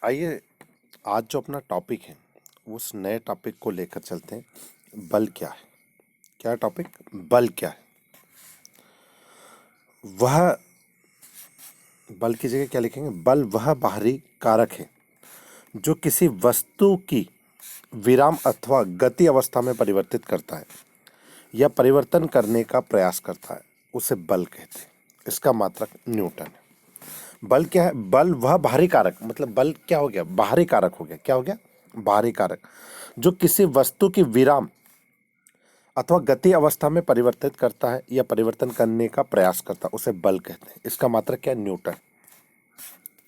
आइए आज जो अपना टॉपिक है उस नए टॉपिक को लेकर चलते हैं। बल क्या है? क्या टॉपिक? बल क्या है? वह बल की जगह क्या लिखेंगे? बल वह बाहरी कारक है जो किसी वस्तु की विराम अथवा गति अवस्था में परिवर्तित करता है या परिवर्तन करने का प्रयास करता है, उसे बल कहते हैं। इसका मात्रक न्यूटन है। बल क्या है? बल वह बाहरी कारक, मतलब बल क्या हो गया? बाहरी कारक हो गया। क्या हो गया? बाहरी कारक जो किसी वस्तु की विराम अथवा गति अवस्था में परिवर्तित करता है या परिवर्तन करने का प्रयास करता है, उसे बल कहते हैं। इसका मात्रक क्या है? न्यूटन।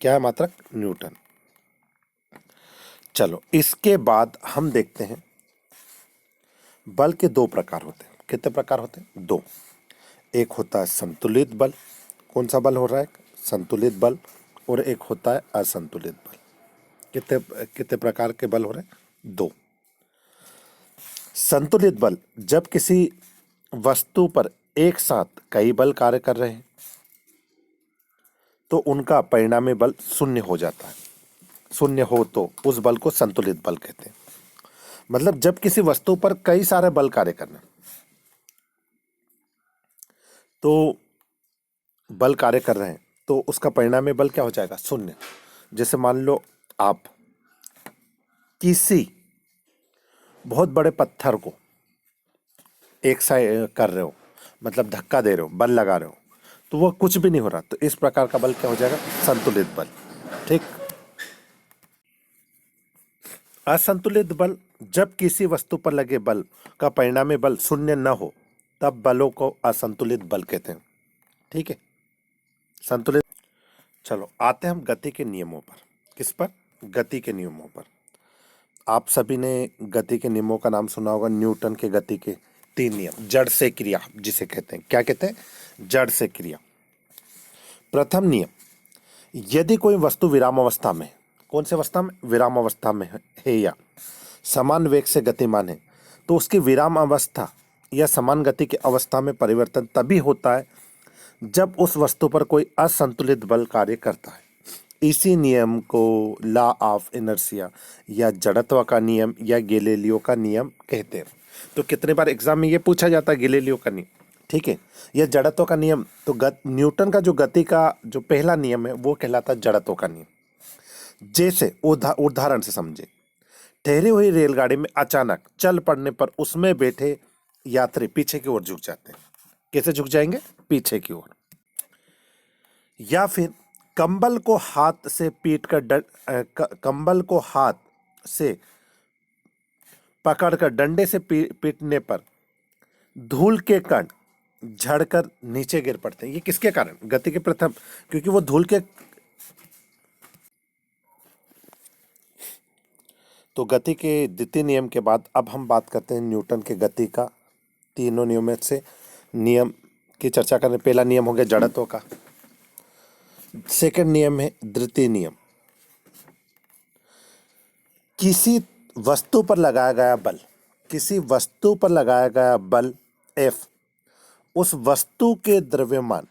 क्या है मात्रक? न्यूटन। चलो इसके बाद हम देखते हैं बल के दो प्रकार होते हैं। कितने प्रकार होते हैं? दो। एक होता है संतुलित बल। कौन सा बल हो रहा है? संतुलित बल। और एक होता है असंतुलित बल। कितने कितने प्रकार के बल हो रहे हैं? दो। संतुलित बल जब किसी वस्तु पर एक साथ कई बल कार्य कर रहे हैं तो उनका परिणामी बल शून्य हो जाता है। शून्य हो तो उस बल को संतुलित बल कहते हैं। मतलब जब किसी वस्तु पर कई सारे बल कार्य करना तो बल कार्य कर रहे हैं तो उसका परिणामी बल क्या हो जाएगा? शून्य। जैसे मान लो आप किसी बहुत बड़े पत्थर को एक साइड कर रहे हो, मतलब धक्का दे रहे हो, बल लगा रहे हो, तो वह कुछ भी नहीं हो रहा, तो इस प्रकार का बल क्या हो जाएगा? संतुलित बल। ठीक। असंतुलित बल जब किसी वस्तु पर लगे बल का परिणामी बल शून्य न हो तब बलों को असंतुलित बल कहते हैं। ठीक है, संतुलित। चलो आते हैं हम गति के नियमों पर। किस पर? गति के नियमों पर। आप सभी ने गति के नियमों का नाम सुना होगा। न्यूटन के गति के तीन नियम, जड़ से क्रिया जिसे कहते हैं। क्या कहते हैं? जड़ से क्रिया। प्रथम नियम, यदि कोई वस्तु विराम अवस्था में है, कौन से अवस्था में? विराम अवस्था में है या समान वेग से गतिमान है, तो उसकी विराम अवस्था या समान गति की अवस्था में परिवर्तन तभी होता है जब उस वस्तु पर कोई असंतुलित बल कार्य करता है। इसी नियम को लॉ ऑफ इनर्शिया या जड़त्व का नियम या गैलीलियो का नियम कहते हैं। तो कितने बार एग्जाम में ये पूछा जाता है गैलीलियो का नियम। ठीक है, यह जड़त्व का नियम। तो न्यूटन का जो गति का जो पहला नियम है वो कहलाता है जड़त्व का नियम। जैसे उदाहरण से समझे, ठहरी हुई रेलगाड़ी में अचानक चल पड़ने पर उसमें बैठे यात्री पीछे की ओर झुक जाते हैं। कैसे झुक जाएंगे? पीछे की ओर। या फिर कंबल को हाथ से कंबल को हाथ से पकड़कर डंडे से पीटने पर धूल के कण झड़कर नीचे गिर पड़ते हैं। ये किसके कारण? गति के प्रथम, क्योंकि वो धूल के। तो गति के द्वितीय नियम के बाद अब हम बात करते हैं न्यूटन के गति का तीनों नियमों से नियम की चर्चा करें। पहला नियम हो गया जड़त्व का। सेकंड नियम है द्वितीय नियम। किसी वस्तु पर लगाया गया बल, किसी वस्तु पर लगाया गया बल F उस वस्तु के द्रव्यमान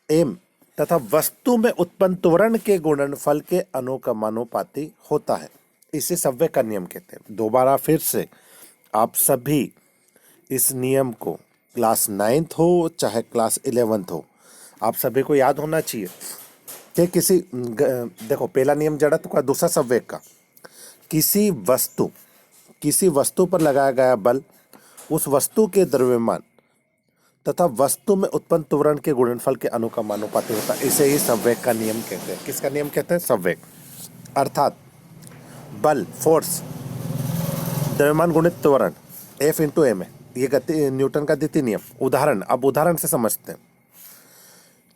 m तथा वस्तु में उत्पन्न त्वरण के गुणनफल के अनुकमानुपाती होता है। इसे संवेग का नियम कहते हैं। दोबारा फिर से आप सभी इस नियम को क्लास 9th हो चाहे क्लास 11th हो, आप सभी को याद होना चाहिए कि देखो, पहला नियम जड़त्व का, दूसरा संवेग का। किसी वस्तु पर लगाया गया बल उस वस्तु के द्रव्यमान तथा वस्तु में उत्पन्न त्वरण के गुणनफल के अनुकमानुपाती होता है। इसे ही संवेग का नियम कहते हैं। किसका नियम कहते हैं? संवेग। अर्थात बल, फोर्स, द्रव्यमान गुणित त्वरण F इंटू एम है। ये गति न्यूटन का द्वितीय नियम। उदाहरण, अब उदाहरण से समझते हैं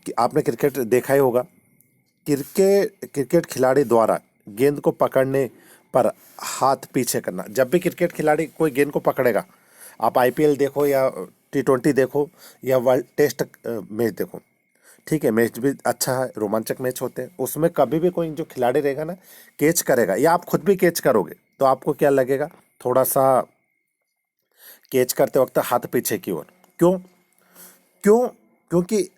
कि आपने क्रिकेट देखा ही होगा। क्रिकेट खिलाड़ी द्वारा गेंद को पकड़ने पर हाथ पीछे करना। जब भी क्रिकेट खिलाड़ी कोई गेंद को पकड़ेगा, आप आईपीएल देखो या T20 देखो या वर्ल्ड टेस्ट मैच देखो, ठीक है, मैच भी अच्छा है, रोमांचक मैच होते हैं, उसमें कभी भी कोई जो खिलाड़ी रहेगा ना, कैच करेगा या आप खुद भी कैच करोगे तो आपको क्या लगेगा? थोड़ा सा कैच करते वक्त हाथ पीछे की ओर। क्यों? क्योंकि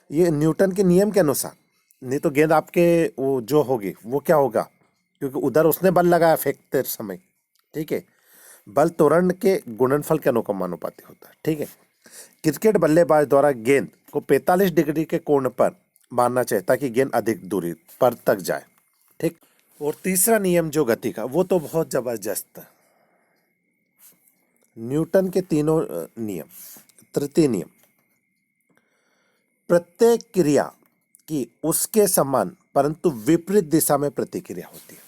ये न्यूटन के नियम के अनुसार नहीं तो गेंद आपके वो जो होगी वो क्या होगा, क्योंकि उधर उसने बल लगाया फेंकते समय। ठीक है, बल त्वरण के गुणनफल के अनुपाती होता है। ठीक है, क्रिकेट बल्लेबाज द्वारा गेंद को 45 डिग्री के कोण पर मारना चाहिए ताकि गेंद अधिक दूरी पर तक जाए। ठीक, और तीसरा नियम जो गति का, वो तो बहुत जबरदस्त है, न्यूटन के तीनों नियम। तृतीय नियम, प्रत्येक क्रिया की उसके समान परंतु विपरीत दिशा में प्रतिक्रिया होती है।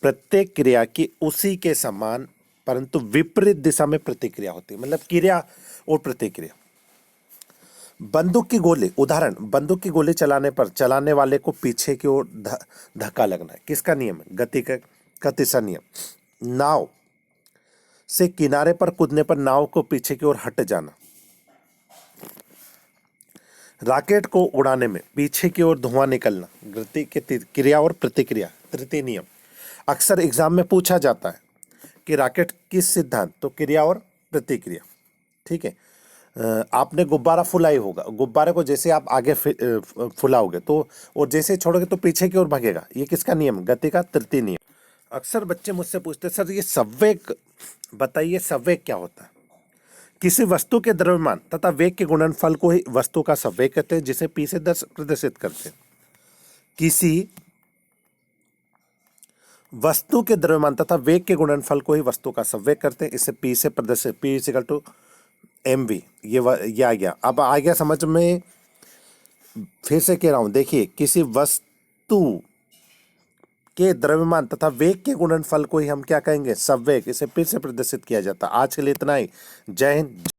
प्रत्येक क्रिया की उसी के समान परंतु विपरीत दिशा में प्रतिक्रिया होती है, मतलब क्रिया और प्रतिक्रिया। बंदूक की गोली, उदाहरण, बंदूक की गोली चलाने पर चलाने वाले को पीछे की ओर धक्का लगना है। किसका नियम है? गति का तीसरा नियम। नाव से किनारे पर कूदने पर नाव को पीछे की ओर हट जाना। रॉकेट को उड़ाने में पीछे की ओर धुआं निकलना। गति के क्रिया और प्रतिक्रिया, तृतीय नियम। अक्सर एग्जाम में पूछा जाता है कि रॉकेट किस सिद्धांत, तो क्रिया और प्रतिक्रिया। ठीक है, आपने गुब्बारा फुलाई होगा, गुब्बारे को जैसे आप आगे फुलाओगे तो, और जैसे छोड़ोगे तो पीछे की ओर भागेगा। ये किसका नियम? गति का तृतीय नियम। अक्सर बच्चे मुझसे पूछते हैं, सर ये संवेग बताइए, संवेग क्या होता है? किसी वस्तु के द्रव्यमान तथा वेग के गुणनफल को ही वस्तु का संवेग कहते हैं, जिसे P से प्रदर्शित करते हैं। किसी वस्तु के द्रव्यमान तथा वेग के गुणनफल को ही वस्तु का संवेग करते हैं, इसे P से प्रदर्शित, P इक्वल टू mv। ये आ गया, अब आ गया समझ में। फिर से कह रहा हूं, देखिए, किसी वस्तु के द्रव्यमान तथा वेग के गुणनफल को ही हम क्या कहेंगे? संवेग। इसे P से प्रदर्शित किया जाता है। आज के लिए इतना ही। जय हिंद।